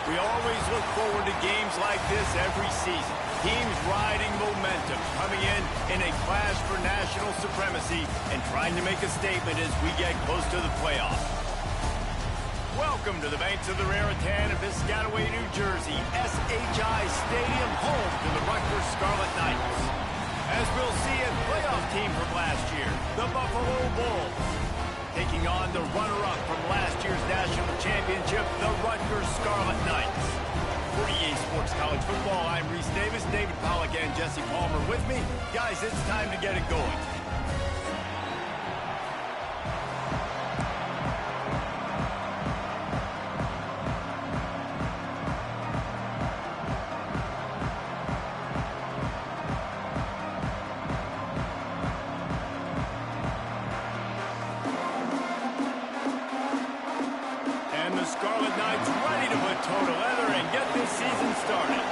We always look forward to games like this every season. Teams riding momentum, coming in a clash for national supremacy and trying to make a statement as we get close to the playoffs. Welcome to the banks of the Raritan in Piscataway, New Jersey, SHI Stadium, home to the Rutgers Scarlet Knights. As we'll see a playoff team from last year, the Buffalo Bulls, taking on the runner-up from last year's national championship, the Rutgers Scarlet Knights. For EA Sports College Football, I'm Reese Davis, David Pollack, and Jesse Palmer with me. Guys, it's time to get it going. The Scarlet Knights ready to put toe to leather and get this season started.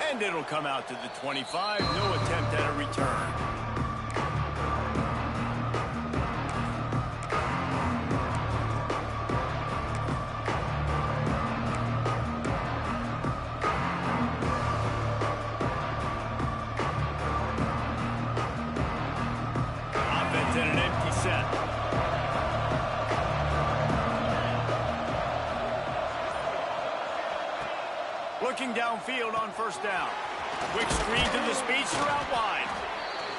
And it'll come out to the 25. No attempt at a return. And an empty set. Looking downfield on first down. Quick screen to the speedster out wide.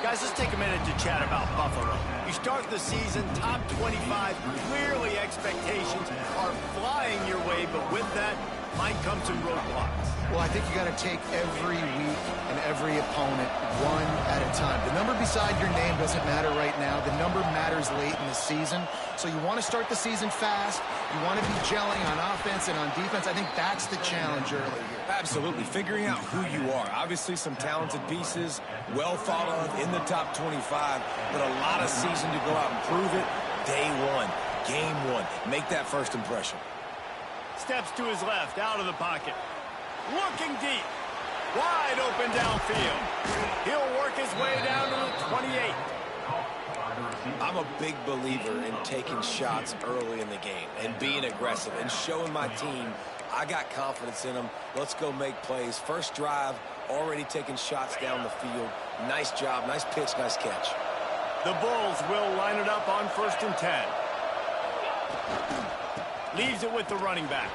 Guys, let's take a minute to chat about Buffalo. You start the season top 25. Clearly expectations are flying your way, but with that might come some roadblocks. Well, I think you got to take every week and every opponent one at a time. The number beside your name doesn't matter right now. The number matters late in the season. So you want to start the season fast. You want to be gelling on offense and on defense. I think that's the challenge early here. Absolutely. Figuring out who you are. Obviously, some talented pieces, well thought of in the top 25, but a lot of season to go out and prove it. Day one, game one. Make that first impression. Steps to his left, out of the pocket. Looking deep. Wide open downfield. He'll work his way down to the 28. I'm a big believer in taking shots early in the game and being aggressive and showing my team I got confidence in them. Let's go make plays. First drive, already taking shots down the field. Nice job, nice pitch, nice catch. The Bulls will line it up on 1st and 10. Leaves it with the running back.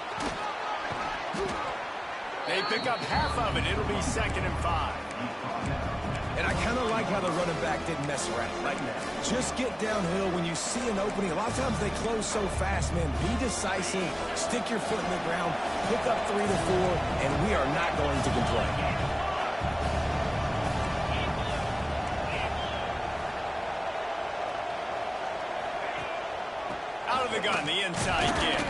They pick up half of it. It'll be 2nd and 5. And I kind of like how the running back didn't mess around. Like, just get downhill when you see an opening. A lot of times they close so fast, man. Be decisive. Stick your foot in the ground. Pick up 3 to 4, and we are not going to complain. Out of the gun, the inside give.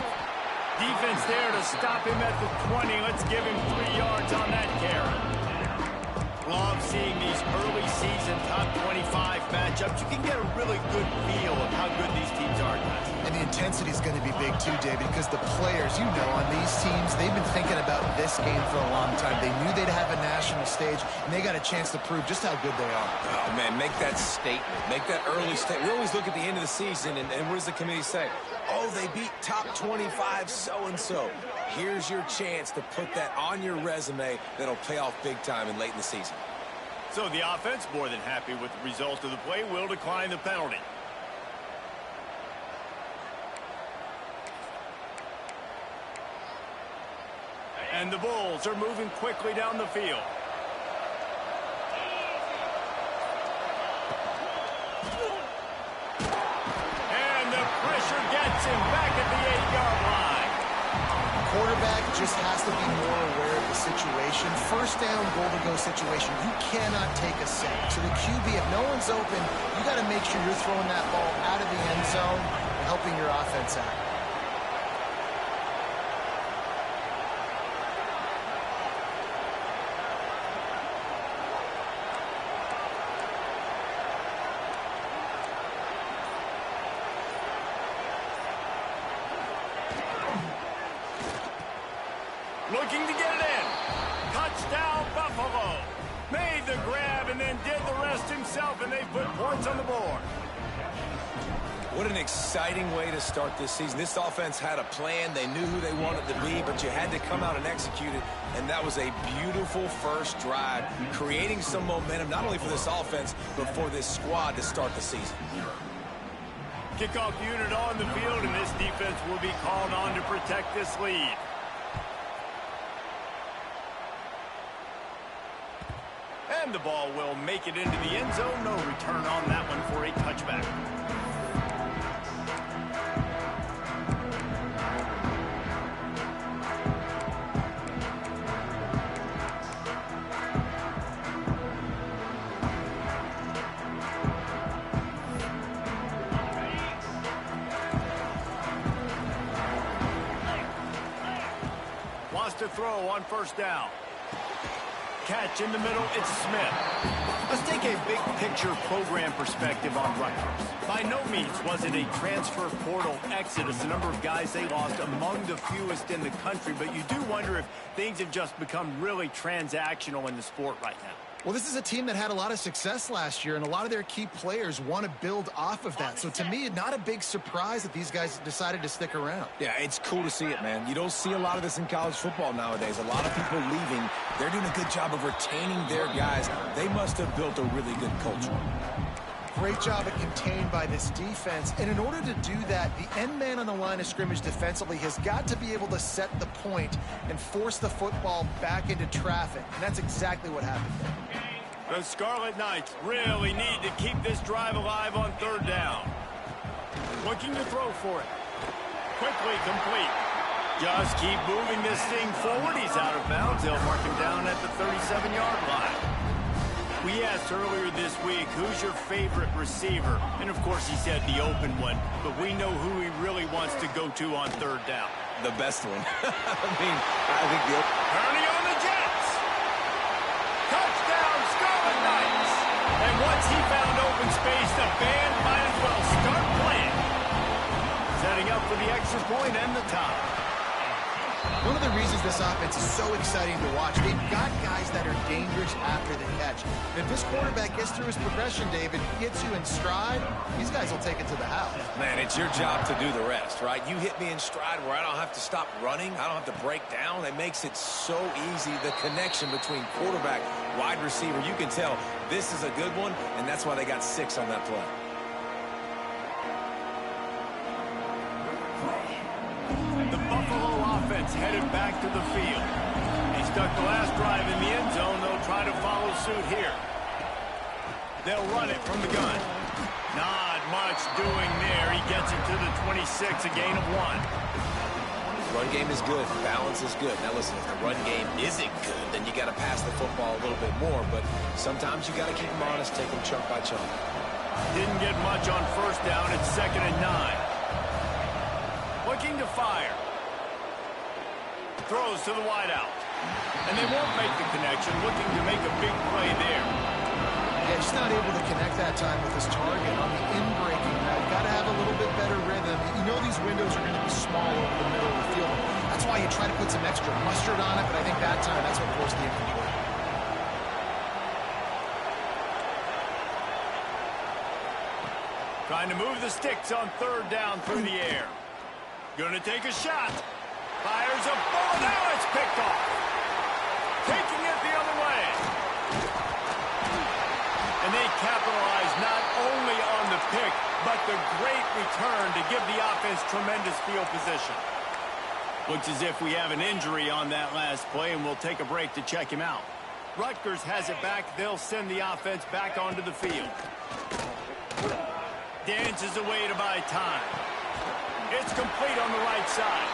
Defense there to stop him at the 20. Let's give him 3 yards on that carry. Love seeing these early season top 25 matchups. You can get a really good feel of how good these teams are, guys. And the intensity is going to be big too, David, because the players, you know, on these teams, they've been thinking about this game for a long time. They knew they'd have a national stage, and they got a chance to prove just how good they are. Oh, man, make that statement. Make that early statement. We always look at the end of the season, and what does the committee say? Oh, they beat top 25 so-and-so. Here's your chance to put that on your resume that'll pay off big time and late in the season. So the offense, more than happy with the result of the play, will decline the penalty. And the Bulls are moving quickly down the field. And the pressure gets him back at the 8-yard line. Quarterback just has to be more aware of the situation. First down, goal to go situation. You cannot take a sack. So the QB, if no one's open, you got to make sure you're throwing that ball out of the end zone and helping your offense out. Looking to get it in. Touchdown, Buffalo. Made the grab and then did the rest himself, and they put points on the board. What an exciting way to start this season. This offense had a plan. They knew who they wanted to be, but you had to come out and execute it. And that was a beautiful first drive, creating some momentum, not only for this offense, but for this squad to start the season. Kickoff unit on the field, and this defense will be called on to protect this lead. And the ball will make it into the end zone. No return on that one for a touchback. To throw on first down. Catch in the middle, it's Smith. Let's take a big picture program perspective on Rutgers. By no means was it a transfer portal exodus, the number of guys they lost among the fewest in the country, but you do wonder if things have just become really transactional in the sport right now. Well, this is a team that had a lot of success last year, and a lot of their key players want to build off of that. So to me, not a big surprise that these guys decided to stick around. Yeah, it's cool to see it, man. You don't see a lot of this in college football nowadays. A lot of people leaving. They're doing a good job of retaining their guys. They must have built a really good culture. Great job at contained by this defense. And in order to do that, the end man on the line of scrimmage defensively has got to be able to set the point and force the football back into traffic. And that's exactly what happened there. The Scarlet Knights really need to keep this drive alive on third down. Looking to throw for it. Quickly complete. Just keep moving this thing forward. He's out of bounds. They'll mark him down at the 37-yard line. We asked earlier this week, who's your favorite receiver? And, of course, he said the open one. But we know who he really wants to go to on third down. The best one. I think the... Turning on the Jets. Touchdown, Scarlet Knights. And once he found open space, the band might as well start playing. Setting up for the extra point and the tie. One of the reasons this offense is so exciting to watch, they've got guys that are dangerous after the catch. And if this quarterback gets through his progression, David, gets you in stride, these guys will take it to the house. Man, it's your job to do the rest, right? You hit me in stride where I don't have to stop running. I don't have to break down. It makes it so easy, the connection between quarterback, wide receiver. You can tell this is a good one, and that's why they got 6 on that play. Offense headed back to the field. He stuck the last drive in the end zone. They'll try to follow suit here. They'll run it from the gun. Not much doing there. He gets it to the 26, a gain of 1. Run game is good. Balance is good. Now listen, if the run game isn't good, then you got to pass the football a little bit more. But sometimes you got to keep them honest, take them chunk by chunk. Didn't get much on first down. It's 2nd and 9. Looking to fire. Throws to the wideout. And they won't make the connection, looking to make a big play there. Yeah, just not able to connect that time with his target on the in-breaking route. Got to have a little bit better rhythm. You know these windows are going to be small over the middle of the field. That's why you try to put some extra mustard on it, but I think that time that's what forced the incomplete. Trying to move the sticks on third down through the air. Gonna take a shot. Fires a ball. Now it's picked off. Taking it the other way. And they capitalize not only on the pick, but the great return to give the offense tremendous field position. Looks as if we have an injury on that last play, and we'll take a break to check him out. Rutgers has it back. They'll send the offense back onto the field. Dances away to buy time. It's complete on the right side.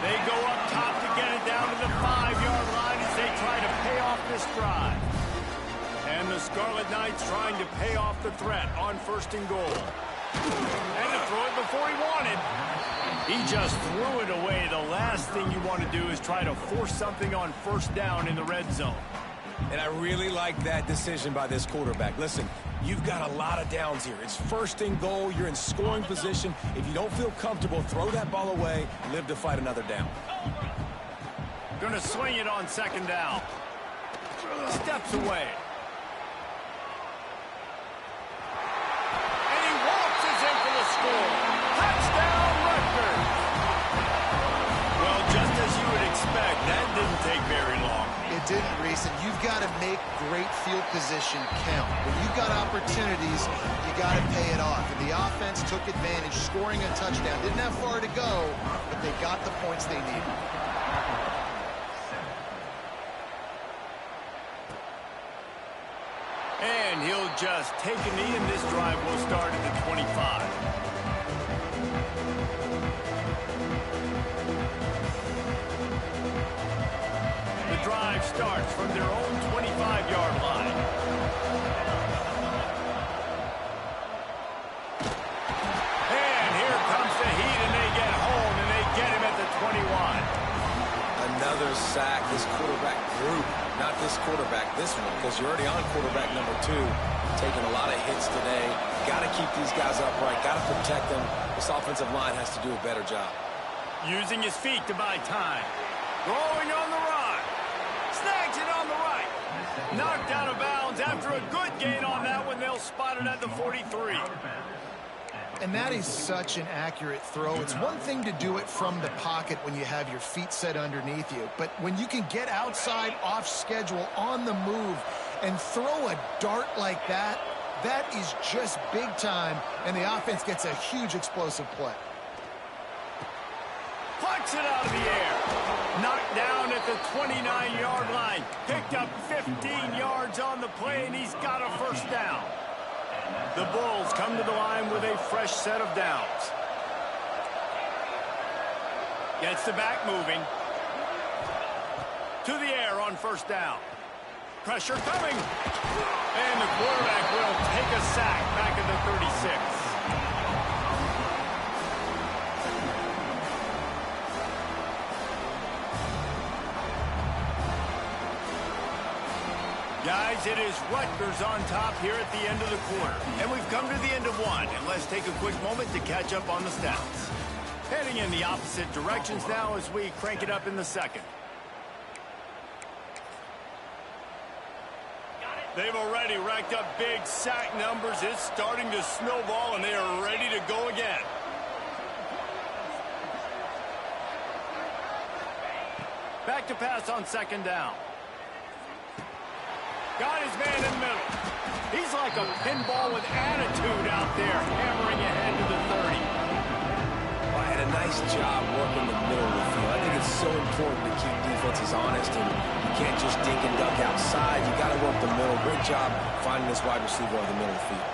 They go up top to get it down to the 5-yard line as they try to pay off this drive. And the Scarlet Knights trying to pay off the threat on 1st and goal. And to throw it before he wanted. He just threw it away. The last thing you want to do is try to force something on 1st down in the red zone. And I really like that decision by this quarterback. Listen, you've got a lot of downs here. It's 1st and goal. You're in scoring position. If you don't feel comfortable, throw that ball away. Live to fight another down. Going to swing it on 2nd down. Steps away. And he waltzes in for the score. didn't, Reese, and you've got to make great field position count. When you've got opportunities, you got to pay it off. And the offense took advantage, scoring a touchdown. Didn't have far to go, but they got the points they needed. And he'll just take a knee, and this drive will start at the 25. Drive starts from their own 25-yard line. And here comes the heat, and they get home, and they get him at the 21. Another sack. This quarterback group, not this quarterback, this one, because you're already on quarterback number 2. Taking a lot of hits today. Got to keep these guys upright. Got to protect them. This offensive line has to do a better job. Using his feet to buy time. Throwing on the run. Snags it on the right. Knocked out of bounds after a good gain on that one. They'll spot it at the 43. And that is such an accurate throw. It's one thing to do it from the pocket when you have your feet set underneath you. But when you can get outside, off schedule, on the move, and throw a dart like that, that is just big time. And the offense gets a huge explosive play. Plucks it out of the air. Knocked down at the 29-yard line. Picked up 15 yards on the play, and he's got a first down. The Bulls come to the line with a fresh set of downs. Gets the back moving. To the air on first down. Pressure coming. And the quarterback will take a sack back at the 36. Guys, it is Rutgers on top here at the end of the quarter. And we've come to the end of one. And let's take a quick moment to catch up on the stats. Heading in the opposite directions now as we crank it up in the second. They've already racked up big sack numbers. It's starting to snowball, and they are ready to go again. Back to pass on second down. Got his man in the middle. He's like a pinball with attitude out there, hammering ahead to the 30. Well, and a nice job working the middle of the field. I think it's so important to keep defenses honest, and you can't just dink and duck outside. You got to work the middle. Great job finding this wide receiver on the middle of the field.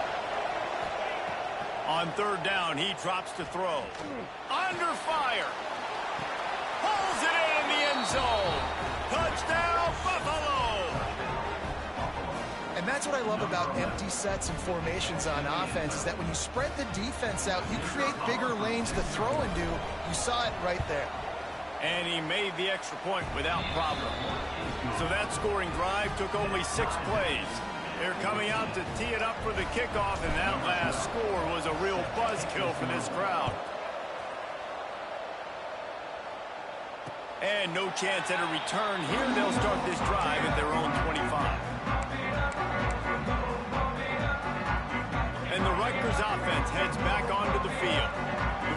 On third down, he drops to throw. Under fire. Pulls it in the end zone. Touchdown, Buffalo. And that's what I love about empty sets and formations on offense, is that when you spread the defense out, you create bigger lanes to throw into. You saw it right there. And he made the extra point without problem. So that scoring drive took only 6 plays. They're coming out to tee it up for the kickoff, and that last score was a real buzzkill for this crowd. And no chance at a return here. They'll start this drive at their own 25. And the Rutgers offense heads back onto the field.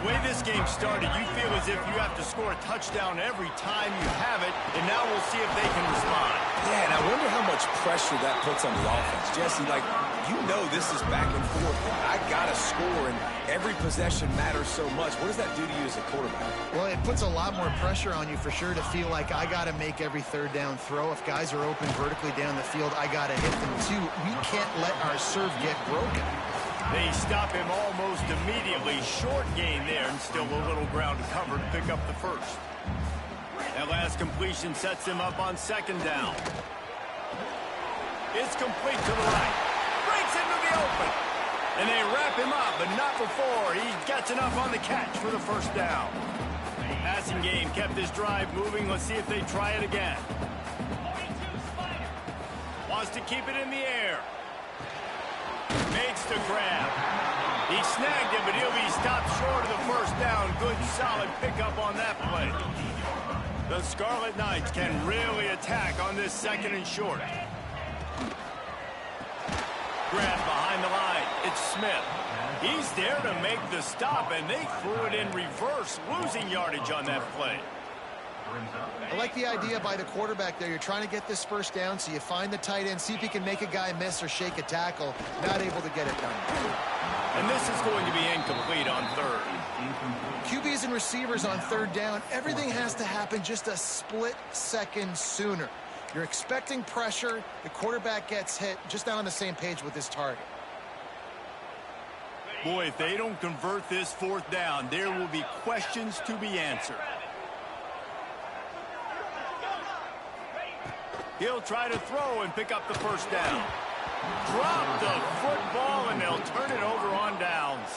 The way this game started, you feel as if you have to score a touchdown every time you have it, and now we'll see if they can respond. Yeah, and I wonder how much pressure that puts on the offense. Jesse, like, you know this is back and forth. I got to score, and every possession matters so much. What does that do to you as a quarterback? Well, it puts a lot more pressure on you for sure to feel like I got to make every third down throw. If guys are open vertically down the field, I got to hit them too. We can't let our serve get broken. They stop him almost immediately. Short gain there, and still a little ground to cover to pick up the first. That last completion sets him up on second down. It's complete to the right. Breaks into the open. And they wrap him up, but not before he gets enough on the catch for the first down. Passing game kept this drive moving. Let's see if they try it again. Wants to keep it in the air. Makes the grab. He snagged it, but he'll be stopped short of the first down. Good, solid pickup on that play. The Scarlet Knights can really attack on this second and short. Grab behind the line. It's Smith. He's there to make the stop, and they threw it in reverse, losing yardage on that play. I like the idea by the quarterback there. You're trying to get this first down, so you find the tight end, see if he can make a guy miss or shake a tackle. Not able to get it done. And this is going to be incomplete on third. QBs and receivers on third down, everything has to happen just a split second sooner. You're expecting pressure, the quarterback gets hit, just not on the same page with his target. Boy, if they don't convert this fourth down, there will be questions to be answered. He'll try to throw and pick up the first down. Drop the football, and they'll turn it over on downs.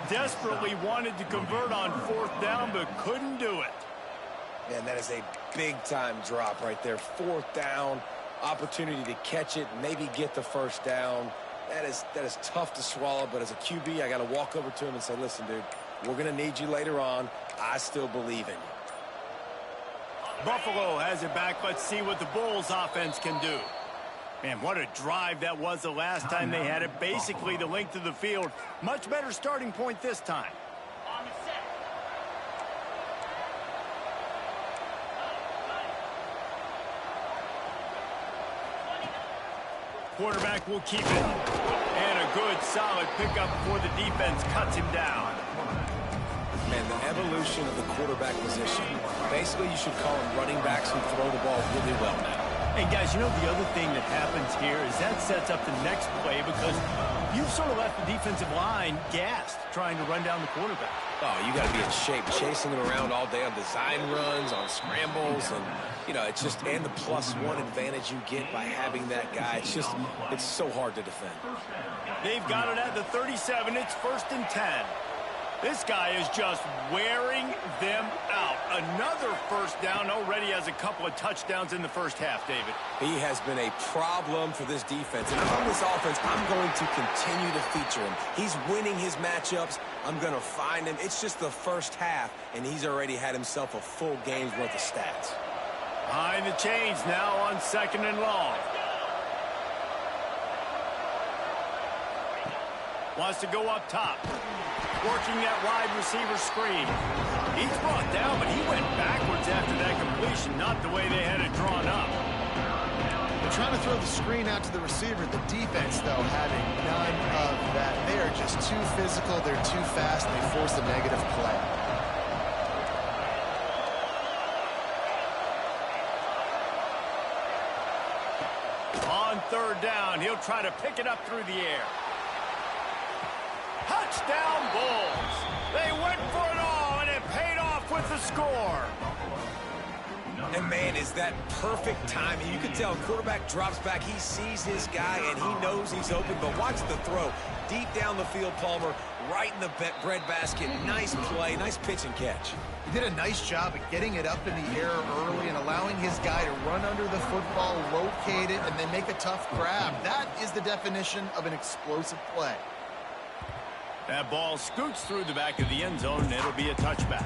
Desperately wanted to convert on fourth down, but couldn't do it. Man, that is a big-time drop right there. Fourth down, opportunity to catch it, maybe get the first down. That is tough to swallow, but as a QB, I got to walk over to him and say, listen, dude, we're going to need you later on. I still believe in you. Buffalo has it back. Let's see what the Bulls offense can do. Man, what a drive that was the last time they had it. Basically the length of the field. Much better starting point this time. Quarterback will keep it. And a good, solid pickup before the defense cuts him down. Man, the evolution of the quarterback position. Basically, you should call them running backs who throw the ball really well now. And guys, you know the other thing that happens here is that sets up the next play because you've sort of left the defensive line gassed trying to run down the quarterback. Oh, you got to be in shape, chasing him around all day on design runs, on scrambles, and you know, it's just, and the +1 advantage you get by having that guy. It's so hard to defend. They've got it at the 37. It's 1st and 10. This guy is just wearing them out. Another first down, already has a couple of touchdowns in the first half, David. He has been a problem for this defense. And on this offense, I'm going to continue to feature him. He's winning his matchups. I'm going to find him. It's just the first half, and he's already had himself a full game's worth of stats. Behind the chains now on 2nd and long. Wants to go up top. Working that wide receiver screen. He's brought down, but he went backwards after that completion, not the way they had it drawn up. They're trying to throw the screen out to the receiver. The defense, though, having none of that. They are just too physical. They're too fast. They force a negative play. On 3rd down, he'll try to pick it up through the air. Touchdown Bulls. They went for it all, and it paid off with the score. And, man, is that perfect timing. You can tell quarterback drops back. He sees his guy, and he knows he's open. But watch the throw. Deep down the field, Palmer, right in the bread basket. Nice play, nice pitch and catch. He did a nice job of getting it up in the air early and allowing his guy to run under the football, locate it, and then make a tough grab. That is the definition of an explosive play. That ball scoots through the back of the end zone, and it'll be a touchback.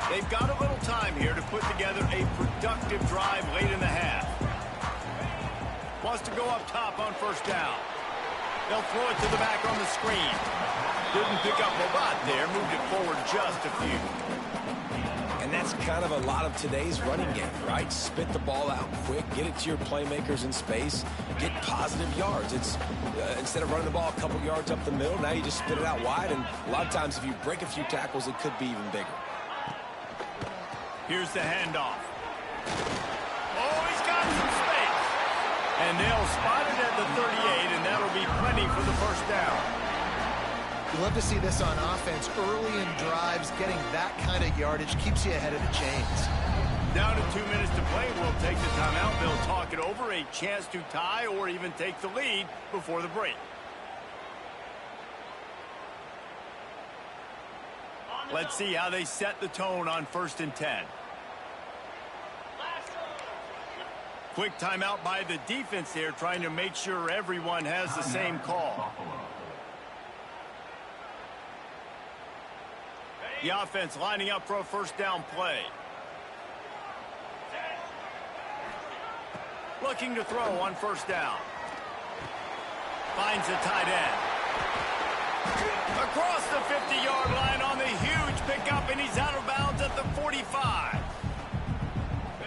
They've got a little time here to put together a productive drive late in the half. Wants to go up top on 1st down. They'll throw it to the back on the screen. Didn't pick up a lot there, moved it forward just a few. And that's kind of a lot of today's running game, right? Spit the ball out quick, get it to your playmakers in space, get positive yards. It's instead of running the ball a couple yards up the middle, now you just spit it out wide, and a lot of times if you break a few tackles, it could be even bigger. Here's the handoff. Oh, he's got some space. And they'll spot it at the 38, and that'll be plenty for the first down. You love to see this on offense. Early in drives, getting that kind of yardage keeps you ahead of the chains. Down to 2 minutes to play. We'll take the timeout. They'll talk it over. A chance to tie or even take the lead before the break. Let's see how they set the tone on 1st and 10. Quick timeout by the defense there, trying to make sure everyone has the same call. The offense lining up for a 1st down play. Looking to throw on 1st down. Finds the tight end. Across the 50-yard line on the huge pickup, and he's out of bounds at the 45.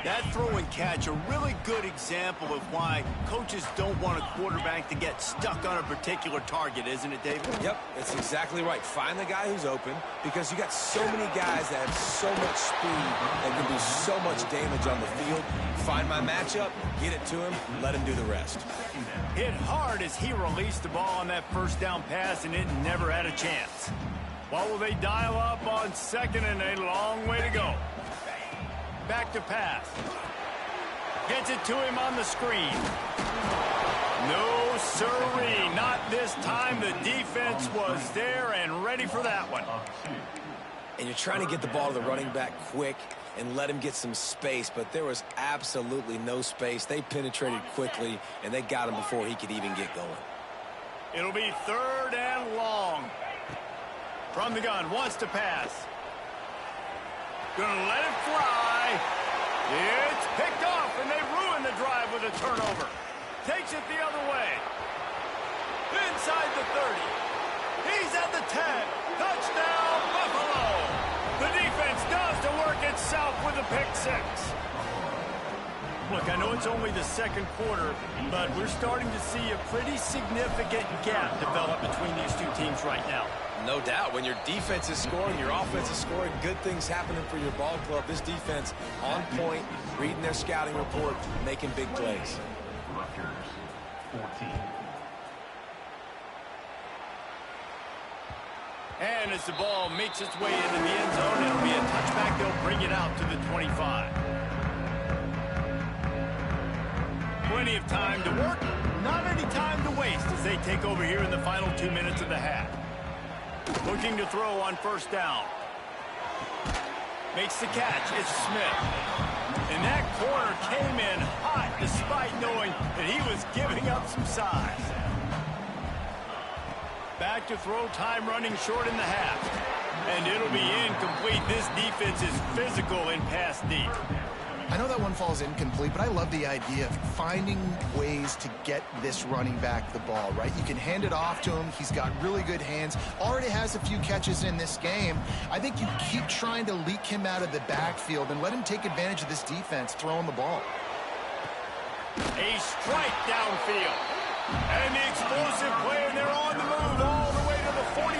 That throw and catch, a really good example of why coaches don't want a quarterback to get stuck on a particular target, isn't it, David? Yep, that's exactly right. Find the guy who's open, because you got so many guys that have so much speed that can do so much damage on the field. Find my matchup, get it to him, let him do the rest. Hit hard as he released the ball on that first down pass, and it never had a chance. What will they dial up on second and a long way to go? Back to pass. Gets it to him on the screen. No siree, not this time. The defense was there and ready for that one. And you're trying to get the ball to the running back quick and let him get some space, but there was absolutely no space. They penetrated quickly, and they got him before he could even get going. It'll be third and long. From the gun, wants to pass. Gonna let it fly. It's picked off, and they ruin the drive with a turnover. Takes it the other way. Inside the 30. He's at the 10. Touchdown, Buffalo. The defense does the work itself with a pick six. Look, I know it's only the second quarter, but we're starting to see a pretty significant gap develop between these two teams right now. No doubt. When your defense is scoring, your offense is scoring, good things happening for your ball club. This defense on point, reading their scouting report, making big plays. Rutgers, 14. And as the ball makes its way into the end zone, it'll be a touchback. They'll bring it out to the 25. Plenty of time to work, not any time to waste as they take over here in the final 2 minutes of the half. Looking to throw on first down. Makes the catch. It's Smith. And that corner came in hot despite knowing that he was giving up some size. Back to throw, time running short in the half. And it'll be incomplete. This defense is physical and pass deep. I know that one falls incomplete, but I love the idea of finding ways to get this running back the ball, right? You can hand it off to him. He's got really good hands. Already has a few catches in this game. I think you keep trying to leak him out of the backfield and let him take advantage of this defense throwing the ball. A strike downfield. And the explosive play, and they're on the move all the way to the 44.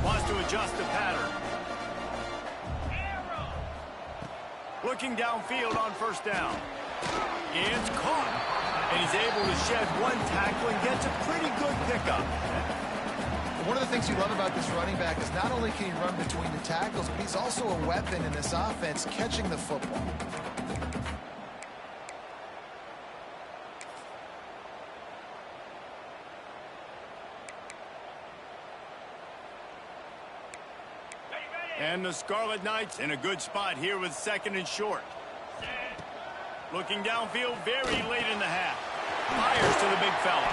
Wants to adjust the pattern. Looking downfield on first down. It's caught. And he's able to shed one tackle and gets a pretty good pickup. One of the things you love about this running back is not only can he run between the tackles, but he's also a weapon in this offense catching the football. And the Scarlet Knights in a good spot here with second and short. Looking downfield very late in the half. Fires to the big fella.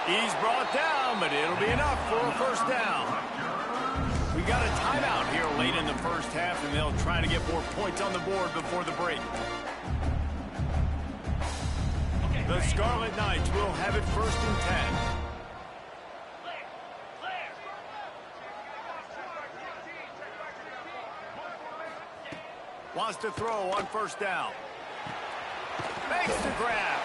He's brought down, but it'll be enough for a first down. We got a timeout here late in the first half, and they'll try to get more points on the board before the break. The Scarlet Knights will have it first and 10. Wants to throw on first down. Makes the grab.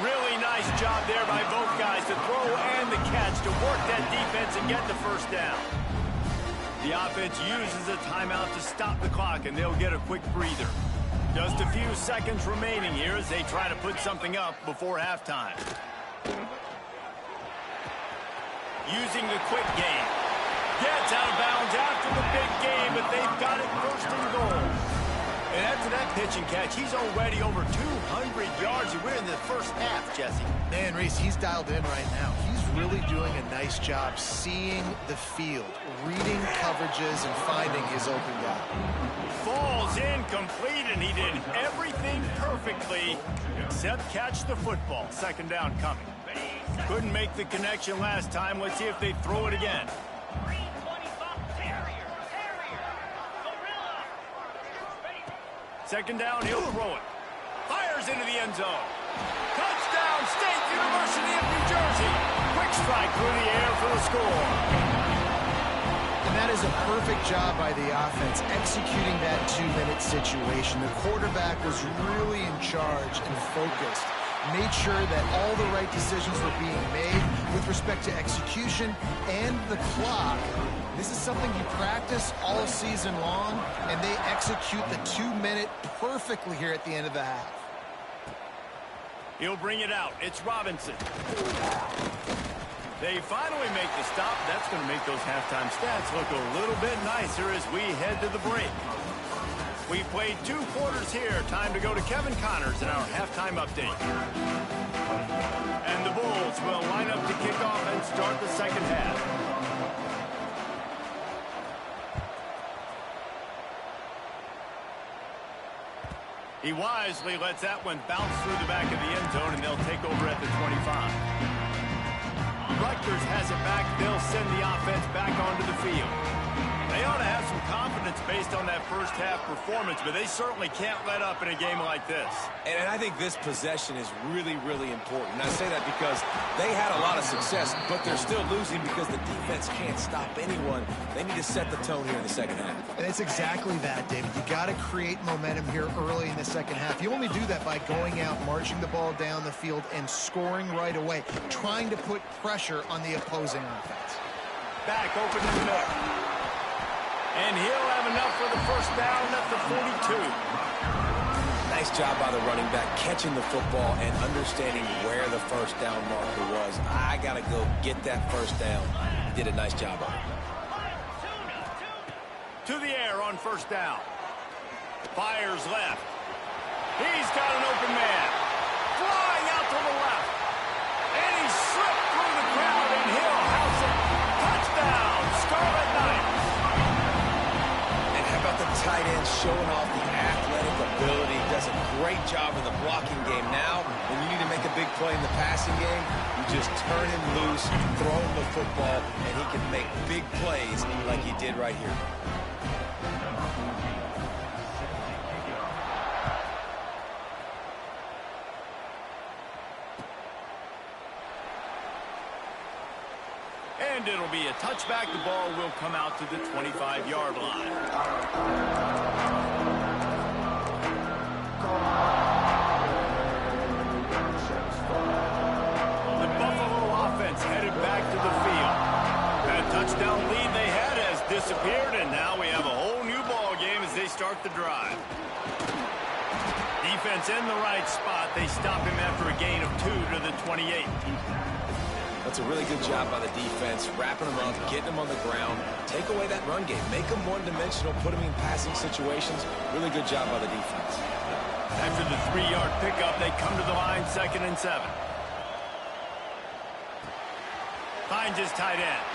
Really nice job there by both guys to throw and the catch to work that defense and get the first down. The offense uses a timeout to stop the clock, and they'll get a quick breather. Just a few seconds remaining here as they try to put something up before halftime. Using the quick game. Gets out of bounds after the big game, but they've got it first and goal. And after that pitch and catch, he's already over 200 yards. We're in the first half, Jesse. Man, Reese, he's dialed in right now. He's really doing a nice job seeing the field, reading coverages, and finding his open guy. Falls incomplete, and he did everything perfectly except catch the football. Second down coming. Couldn't make the connection last time. Let's see if they throw it again. Second down, he'll throw it. Fires into the end zone. Touchdown, State University of New Jersey. Quick strike through the air for the score. And that is a perfect job by the offense, executing that 2-minute situation. The quarterback was really in charge and focused. Made sure that all the right decisions were being made with respect to execution and the clock. This is something you practice all season long, and they execute the 2-minute perfectly here at the end of the half. He'll bring it out. It's Robinson. They finally make the stop. That's going to make those halftime stats look a little bit nicer as we head to the break. We played 2 quarters here. Time to go to Kevin Connors in our halftime update. And the Bulls will line up to kick off and start the second half. He wisely lets that one bounce through the back of the end zone, and they'll take over at the 25. Rutgers has it back. They'll send the offense back onto the field. They ought to have some confidence based on that first half performance, but they certainly can't let up in a game like this. And I think this possession is really, really important. And I say that because they had a lot of success, but they're still losing because the defense can't stop anyone. They need to set the tone here in the second half. And it's exactly that, David. You got to create momentum here early in the second half. You only do that by going out, marching the ball down the field, and scoring right away, trying to put pressure on the opposing offense. Back open in the middle. And he'll have enough for the first down at the 42. Nice job by the running back, catching the football and understanding where the first down marker was. I got to go get that first down. He did a nice job on it. To the air on first down. Fires left. He's got an open man. Flying out to the left. And he slipped through the crowd, and he'll house it. Touchdown, Scarlet Knights. The tight end showing off the athletic ability, does a great job in the blocking game. Now, when you need to make a big play in the passing game, you just turn him loose, throw him the football, and he can make big plays like he did right here. And it'll be a touchback. The ball will come out to the 25-yard line. The Buffalo offense headed back to the field. That touchdown lead they had has disappeared, and now we have a whole new ball game as they start the drive. Defense in the right spot. They stop him after a gain of 2 to the 28. That's a really good job by the defense, wrapping them up, getting them on the ground, take away that run game, make them one-dimensional, put them in passing situations. Really good job by the defense. After the 3-yard pickup, they come to the line, 2nd and 7. Finds his tight end.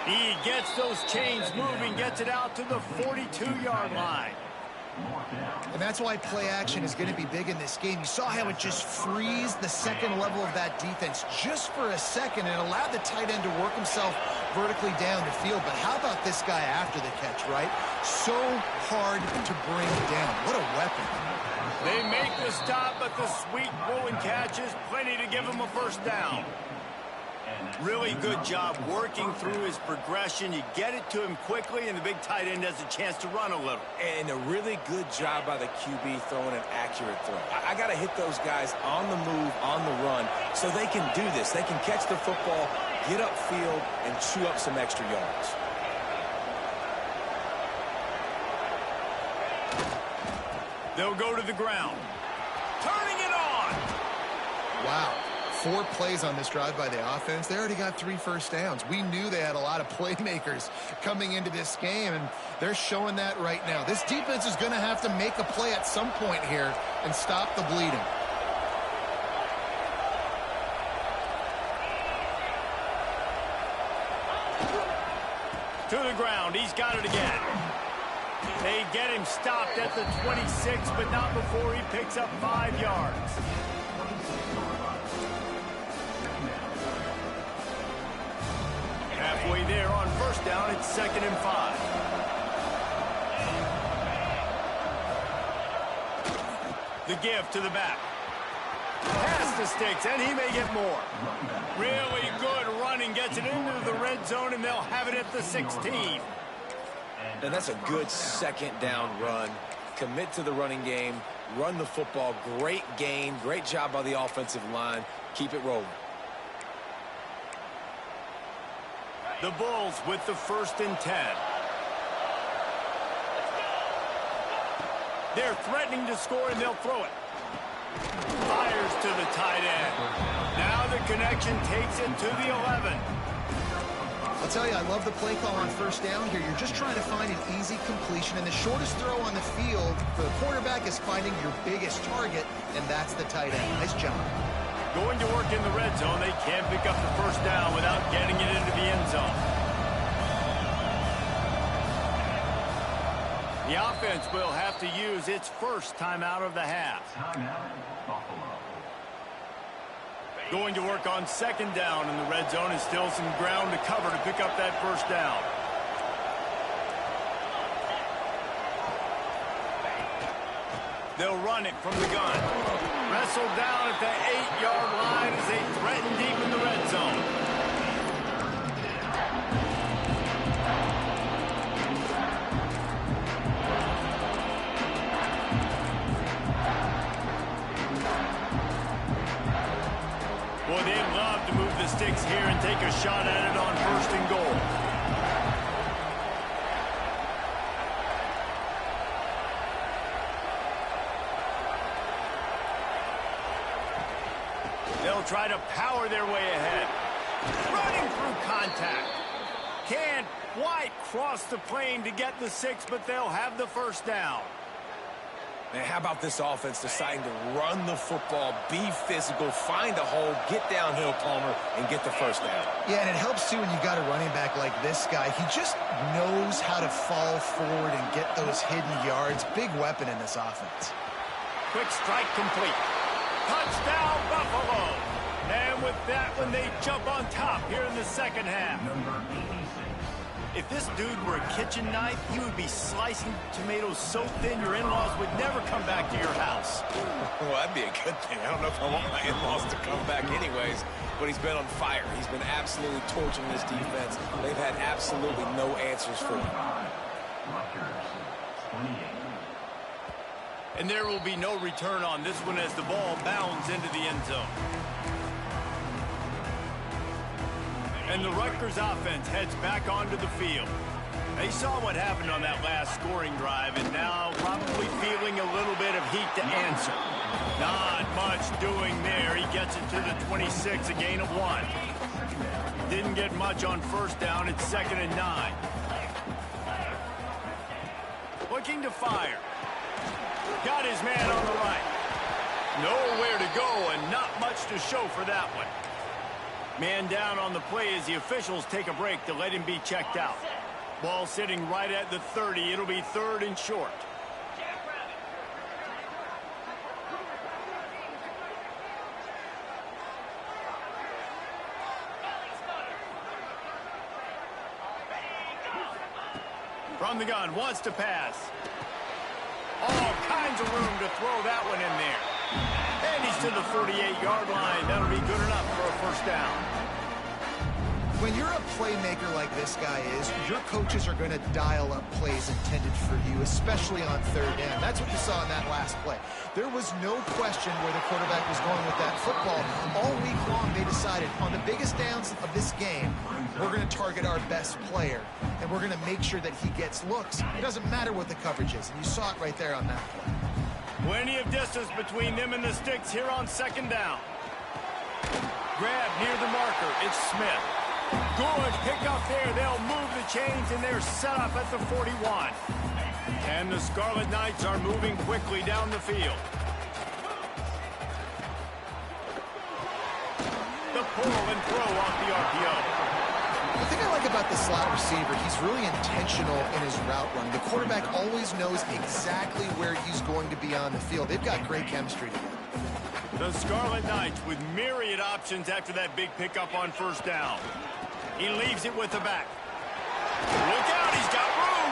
He gets those chains moving, gets it out to the 42-yard line. And that's why play action is going to be big in this game. You saw how it just frees the second level of that defense just for a second and allowed the tight end to work himself vertically down the field. But how about this guy after the catch, right? So hard to bring down. What a weapon. They make the stop, but the sweet rolling catch is plenty to give him a first down. Really good job working through his progression. You get it to him quickly, and the big tight end has a chance to run a little. And a really good job by the QB throwing an accurate throw. I got to hit those guys on the move, on the run, so they can do this. They can catch the football, get upfield, and chew up some extra yards. They'll go to the ground. Turning it on. Wow. 4 plays on this drive by the offense. They already got 3 first downs. We knew they had a lot of playmakers coming into this game, and they're showing that right now. This defense is going to have to make a play at some point here and stop the bleeding. To the ground. He's got it again. They get him stopped at the 26, but not before he picks up 5 yards. Halfway there on first down, it's 2nd and 5. The give to the back. Pass the sticks, and he may get more. Really good running, gets it into the red zone, and they'll have it at the 16. And that's a good second down run. Commit to the running game, run the football. Great gain, great job by the offensive line. Keep it rolling. The Bulls with the 1st and 10. They're threatening to score, and they'll throw it. Fires to the tight end. Now the connection takes it to the 11. I'll tell you, I love the play call on 1st down here. You're just trying to find an easy completion, and the shortest throw on the field for the quarterback is finding your biggest target, and that's the tight end. Nice job. Going to work in the red zone, they can't pick up the 1st down without getting it into the end zone. The offense will have to use its first timeout of the half. Timeout, Buffalo. Going to work on 2nd down in the red zone, and still some ground to cover to pick up that 1st down. They'll run it from the gun. Wrestled down at the 8-yard line as they threaten deep in the red zone. Boy, they'd love to move the sticks here and take a shot at it on 1st and goal. They'll try to power their way ahead. Running through contact. Can't quite cross the plane to get the 6, but they'll have the 1st down. Man, how about this offense deciding to run the football, be physical, find a hole, get downhill, Palmer, and get the 1st down. Yeah, and it helps, too, when you've got a running back like this guy. He just knows how to fall forward and get those hidden yards. Big weapon in this offense. Quick strike complete. Touchdown, Buffalo. And with that one, they jump on top here in the 2nd half. Number 86. If this dude were a kitchen knife, he would be slicing tomatoes so thin your in-laws would never come back to your house. Well, that'd be a good thing. I don't know if I want my in-laws to come back anyways, but he's been on fire. He's been absolutely torching this defense. They've had absolutely no answers for him. Rutgers, 28. And there will be no return on this one as the ball bounds into the end zone. And the Rutgers offense heads back onto the field. They saw what happened on that last scoring drive, and now probably feeling a little bit of heat to answer. Not much doing there. He gets it to the 26, a gain of 1. Didn't get much on 1st down. It's 2nd and 9. Looking to fire. Got his man on the right. Nowhere to go and not much to show for that one. Man down on the play as the officials take a break to let him be checked out. Ball sitting right at the 30. It'll be 3rd and short. From the gun, wants to pass. All kinds of room to throw that one in there. And he's to the 48-yard line. That'll be good enough for a 1st down. When you're a playmaker like this guy is, your coaches are going to dial up plays intended for you, especially on 3rd down. That's what you saw in that last play. There was no question where the quarterback was going with that football. All week long, they decided on the biggest downs of this game, we're going to target our best player, and we're going to make sure that he gets looks. It doesn't matter what the coverage is, and you saw it right there on that play. Plenty of distance between them and the sticks here on 2nd down. Grab near the marker. It's Smith. Good pickup there. They'll move the chains, and they're set up at the 41. And the Scarlet Knights are moving quickly down the field. The pull and throw off the RPO. The thing I like about the slot receiver, he's really intentional in his route run. The quarterback always knows exactly where he's going to be on the field. They've got great chemistry together. The Scarlet Knights with myriad options after that big pickup on 1st down. He leaves it with the back. Look out, he's got room.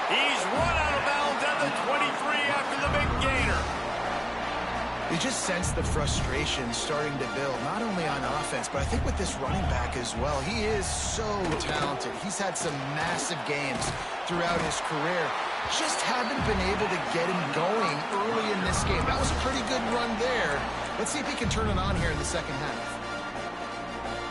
He's run out of bounds at the 23 after the big gainer. You just sense the frustration starting to build, not only on offense, but I think with this running back as well. He is so talented. He's had some massive games throughout his career. Just haven't been able to get him going early in this game. That was a pretty good run there. Let's see if he can turn it on here in the second half.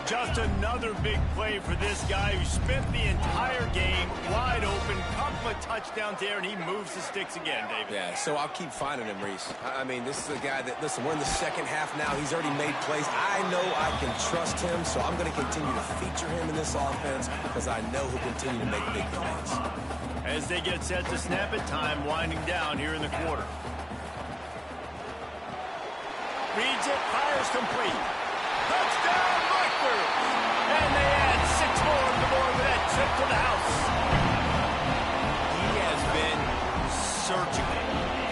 Just another big play for this guy who spent the entire game wide open, couple of touchdowns there, and he moves the sticks again, David. Yeah, so I'll keep finding him, Reese. I mean, this is a guy that, listen, we're in the second half now. He's already made plays. I know I can trust him, so I'm going to continue to feature him in this offense because I know he'll continue to make big plays. As they get set to snap it, time winding down here in the quarter. Reads it, fires complete. Touchdown, Rutgers! And they add 6 more on the board with that trip to the house. He has been surgical,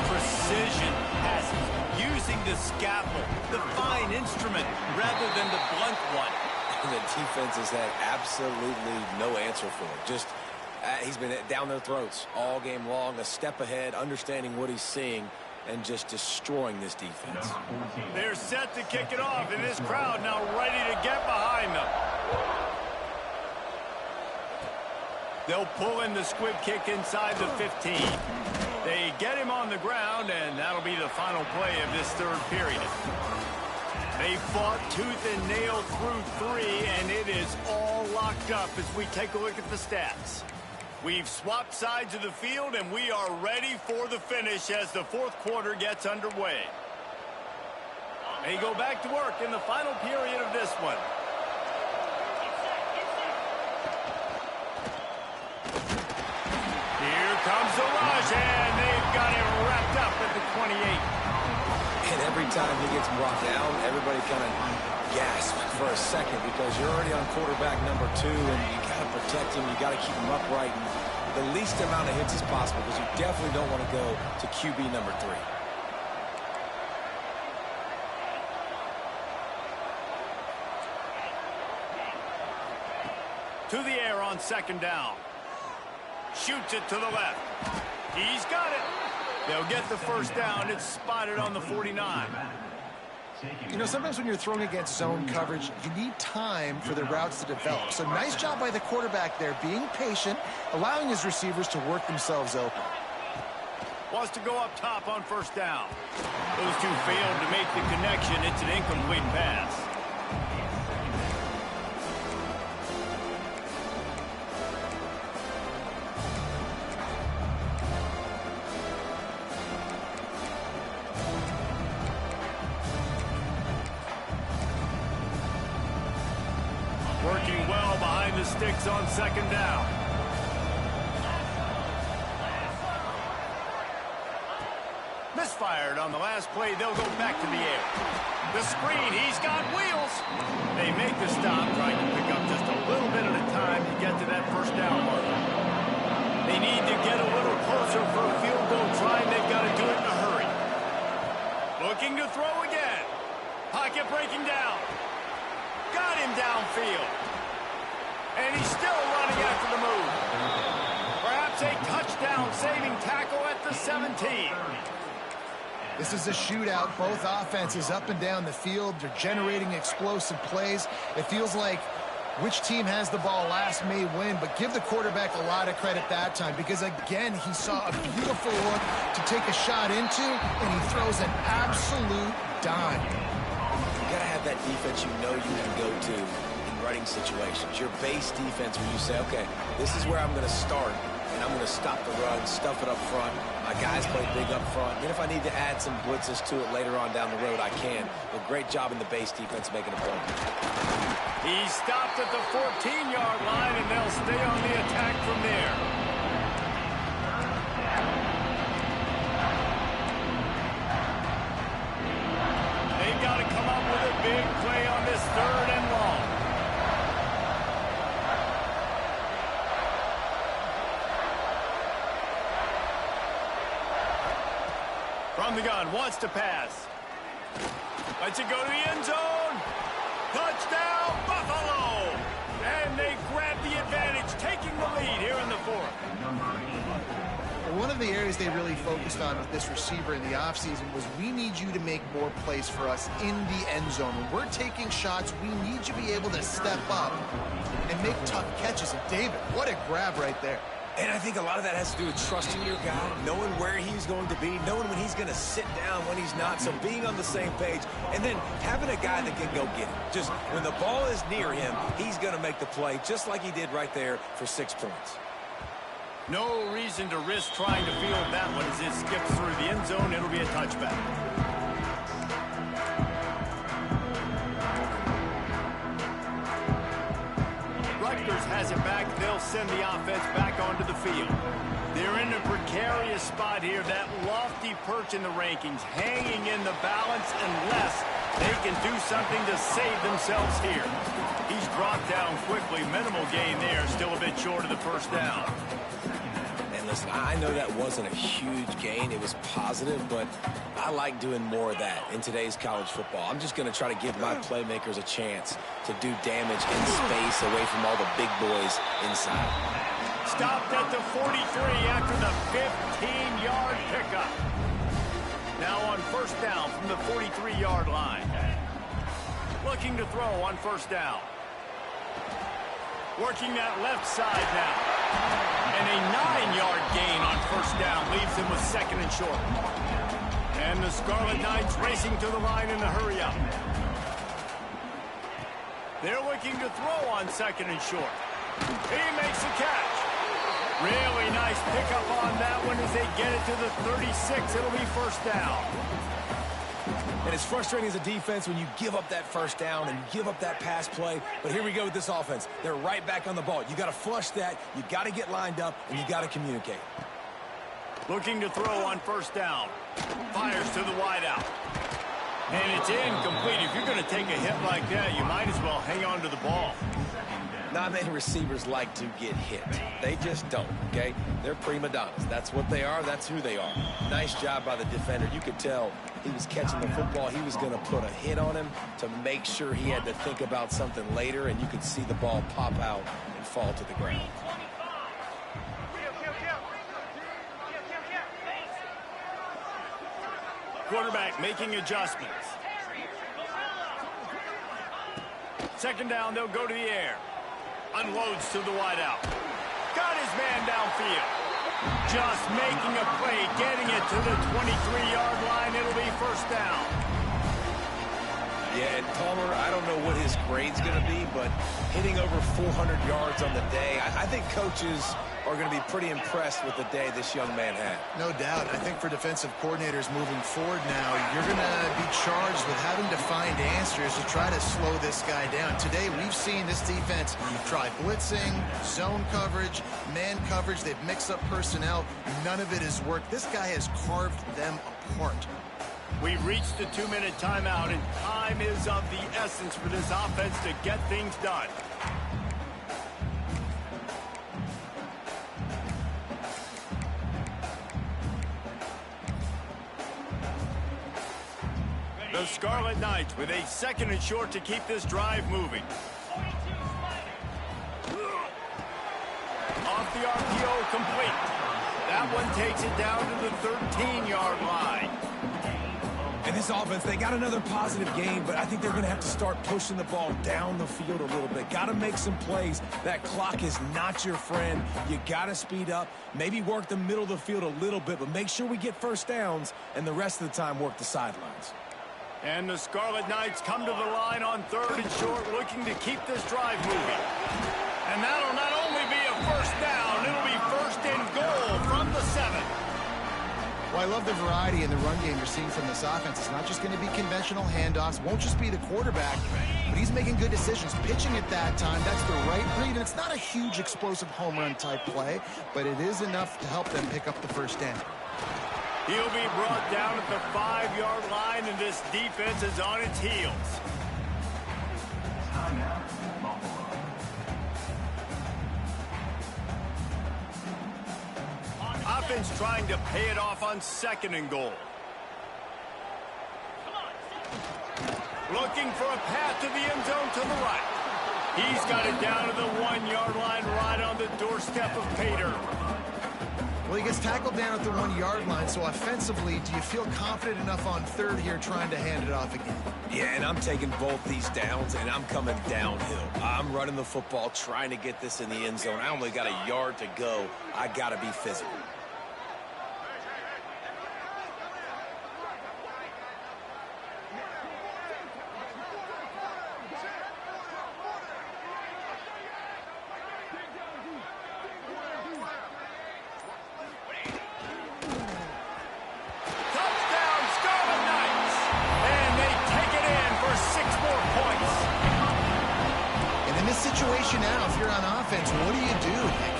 precision passes, using the scalpel, the fine instrument, rather than the blunt one. And the defense has had absolutely no answer for it. Just, he's been down their throats all game long, a step ahead, understanding what he's seeing, and just destroying this defense. They're set to kick it off, and this crowd now ready to get behind them. They'll pull in the squib kick inside the 15. They get him on the ground, and that'll be the final play of this third period. They fought tooth and nail through 3, and it is all locked up as we take a look at the stats. We've swapped sides of the field, and we are ready for the finish as the fourth quarter gets underway. They go back to work in the final period of this one. Here comes the rush, and they've got him wrapped up at the 28. And every time he gets brought down, everybody kind of gasps for a second because you're already on quarterback number 2, and you got to protect him. You got to keep him upright and the least amount of hits as possible because you definitely don't want to go to QB number 3. To the air on second down. Shoots it to the left. He's got it. They'll get the first down. It's spotted on the 49. You know, sometimes when you're throwing against zone coverage, you need time for the routes to develop. So nice job by the quarterback there, being patient, allowing his receivers to work themselves open. Wants to go up top on first down. Those two failed to make the connection. It's an incomplete pass. Working well behind the sticks on second down. Misfired on the last play. They'll go back to the air. The screen. He's got wheels. They make the stop, trying to pick up just a little bit at a time to get to that first down mark. They need to get a little closer for a field goal try. They've got to do it in a hurry. Looking to throw again. Pocket breaking down. Got him downfield. And he's still running after the move. Perhaps a touchdown-saving tackle at the 17. This is a shootout. Both offenses up and down the field. They're generating explosive plays. It feels like which team has the ball last may win, but give the quarterback a lot of credit that time because, again, he saw a beautiful look to take a shot into, and he throws an absolute dime. You got to have that defense you know you can go to in running situations. Your base defense where you say, okay, this is where I'm going to start, and I'm going to stop the run, stuff it up front. My guys play big up front. Then if I need to add some blitzes to it later on down the road, I can. But great job in the base defense making a play. He stopped at the 14-yard line, and they'll stay on the attack from there. They've got to come up with a big play on this third and long. From the gun, wants to pass. Lets it go to the end zone. Touchdown, Buffalo! And they grab the advantage, taking the lead here in the fourth. one of the areas they really focused on with this receiver in the offseason was we need you to make more plays for us in the end zone. When we're taking shots, we need you to be able to step up and make tough catches. And David, what a grab right there. And I think a lot of that has to do with trusting your guy, knowing where he's going to be, knowing when he's going to sit down, when he's not, so being on the same page, and then having a guy that can go get it. Just when the ball is near him, he's going to make the play, just like he did right there for 6 points. No reason to risk trying to field that one as it skips through the end zone. It'll be a touchback. Rutgers has it back. They'll send the offense back onto the field. They're in a precarious spot here. That lofty perch in the rankings, hanging in the balance unless they can do something to save themselves here. He's dropped down quickly. Minimal gain there. Still a bit short of the first down. And listen, I know that wasn't a huge gain. It was positive, but I like doing more of that in today's college football. I'm just going to try to give my playmakers a chance to do damage in space away from all the big boys inside. Stopped at the 43 after the 15-yard pickup. Now on first down from the 43-yard line. Looking to throw on first down. Working that left side now. And a 9-yard gain on first down leaves him with second and short. And the Scarlet Knights racing to the line in the hurry-up. They're looking to throw on second and short. He makes the catch. Really nice pickup on that one as they get it to the 36. It'll be first down. And it's frustrating as a defense when you give up that first down and you give up that pass play. But here we go with this offense. They're right back on the ball. You got to flush that. You got to get lined up, and you got to communicate. Looking to throw on first down. Fires to the wideout. And it's incomplete. If you're going to take a hit like that, you might as well hang on to the ball. Not many receivers like to get hit. They just don't, okay? They're prima donnas. That's what they are. That's who they are. Nice job by the defender. You could tell he was catching the football. He was going to put a hit on him to make sure he had to think about something later, and you could see the ball pop out and fall to the ground. Quarterback making adjustments. Second down, they'll go to the air. Unloads to the wideout. Got his man downfield. Just making a play, getting it to the 23-yard line. It'll be first down. Yeah, and Palmer, I don't know what his grade's going to be, but hitting over 400 yards on the day, I think coaches are going to be pretty impressed with the day this young man had. No doubt. I think for defensive coordinators moving forward now, you're going to be charged with having to find answers to try to slow this guy down. Today, we've seen this defense try blitzing, zone coverage, man coverage. They've mixed up personnel. None of it has worked. This guy has carved them apart. We've reached the 2-minute timeout, and time is of the essence for this offense to get things done. The Scarlet Knights with a second and short to keep this drive moving. Off the RPO, complete. That one takes it down to the 13-yard line. And this offense, they got another positive game, but I think they're going to have to start pushing the ball down the field a little bit. Got to make some plays. That clock is not your friend. You got to speed up, maybe work the middle of the field a little bit, but make sure we get first downs, and the rest of the time work the sidelines. And the Scarlet Knights come to the line on third and short, looking to keep this drive moving. And that'll not only be a first down, it'll be first and goal from the 7. Well, I love the variety in the run game you're seeing from this offense. It's not just going to be conventional handoffs. Won't just be the quarterback, but he's making good decisions. Pitching at that time, that's the right read. And it's not a huge explosive home run type play, but it is enough to help them pick up the first down. He'll be brought down at the 5-yard line, and this defense is on its heels. Offense trying to pay it off on second and goal. Looking for a path to the end zone to the right. He's got it down to the 1-yard line right on the doorstep of Pater. Well, he gets tackled down at the 1-yard line, so offensively, do you feel confident enough on third here trying to hand it off again? Yeah, and I'm taking both these downs, and I'm coming downhill. I'm running the football, trying to get this in the end zone. I only got a yard to go. I got to be physical. Situation now, if you're on offense, what do? You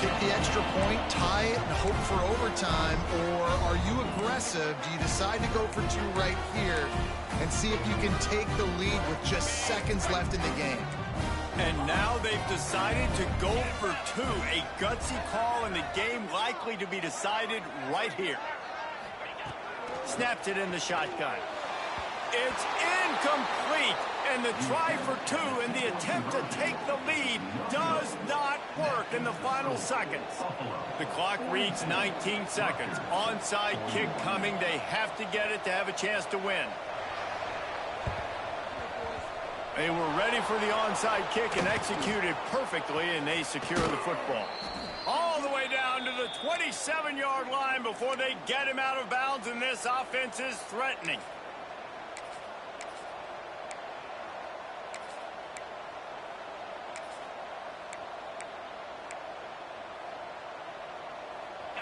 kick the extra point, tie it, and hope for overtime, or are you aggressive? Do you decide to go for 2 right here and see if you can take the lead with just seconds left in the game? And now they've decided to go for 2, a gutsy call, and the game likely to be decided right here. Snaps it in the shotgun. It's incomplete, and the try for 2 and the attempt to take the lead does not work in the final seconds. The clock reads 19 seconds. Onside kick coming. They have to get it to have a chance to win. They were ready for the onside kick and executed perfectly, and they secure the football. All the way down to the 27-yard line before they get him out of bounds, and this offense is threatening.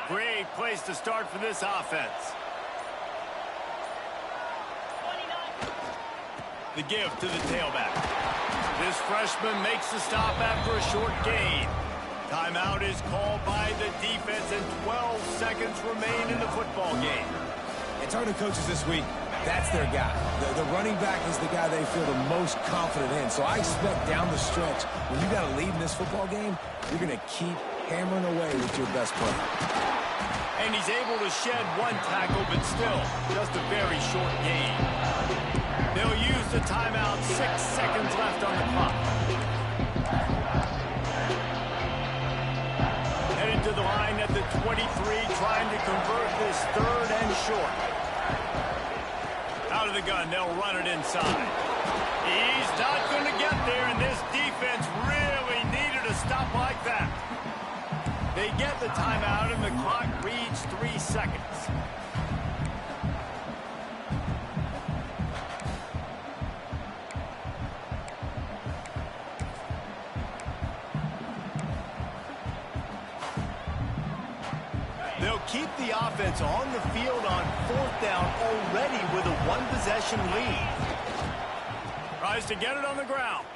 Great place to start for this offense. The give to the tailback. This freshman makes the stop after a short gain. Timeout is called by the defense, and 12 seconds remain in the football game. And talking to coaches this week, that's their guy. The running back is the guy they feel the most confident in. So I expect down the stretch, when you got a lead in this football game, you're going to keep hammering away with your best player. And he's able to shed 1 tackle, but still just a very short gain. They'll use the timeout. 6 seconds left on the clock. Headed to the line at the 23, trying to convert this 3rd and short. Out of the gun, they'll run it inside. He's not going to get there, and this defense really needed a stop like that. They get the timeout, and the clock reads 3 seconds. They'll keep the offense on the field on 4th down already with a 1-possession lead. Tries to get it on the ground.